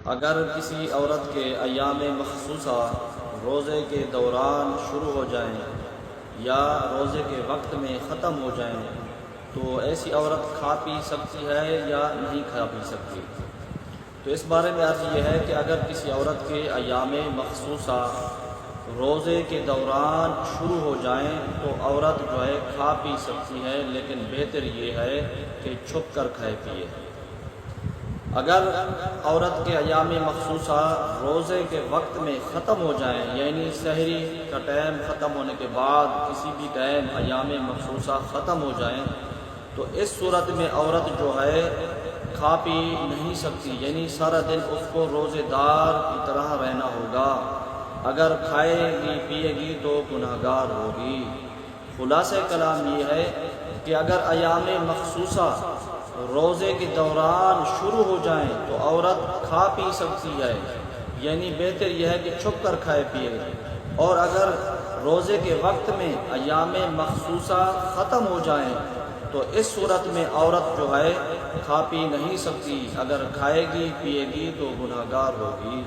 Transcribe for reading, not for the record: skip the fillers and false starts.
اگر کسی عورت کے ایام مخصوصہ روزے کے دوران شروع ہو جائیں یا روزے کے وقت میں ختم ہو جائیں تو ایسی عورت کھا پی سکتی ہے یا نہیں کھا پی سکتی؟ تو اس بارے میں عرض یہ ہے کہ اگر کسی عورت کے ایام مخصوصہ روزے کے دوران شروع ہو جائیں تو عورت جو ہے کھا پی سکتی ہے، لیکن بہتر یہ ہے کہ چھپ کر کھائے پیے۔ اگر عورت کے ایام مخصوصہ روزے کے وقت میں ختم ہو جائیں، یعنی سحری کا ٹائم ختم ہونے کے بعد کسی بھی ٹائم ایام مخصوصہ ختم ہو جائیں تو اس صورت میں عورت جو ہے کھا پی نہیں سکتی، یعنی سارا دن اس کو روزے دار کی طرح رہنا ہوگا۔ اگر کھائے گی پیے گی تو گناہگار ہوگی۔ خلاصہ کلام یہ ہے کہ اگر ایام مخصوصہ روزے کے دوران شروع ہو جائیں تو عورت کھا پی سکتی ہے، یعنی بہتر یہ ہے کہ چھپ کر کھائے پیے، اور اگر روزے کے وقت میں ایام مخصوصہ ختم ہو جائیں تو اس صورت میں عورت جو ہے کھا پی نہیں سکتی، اگر کھائے گی پیے گی تو گناہگار ہوگی۔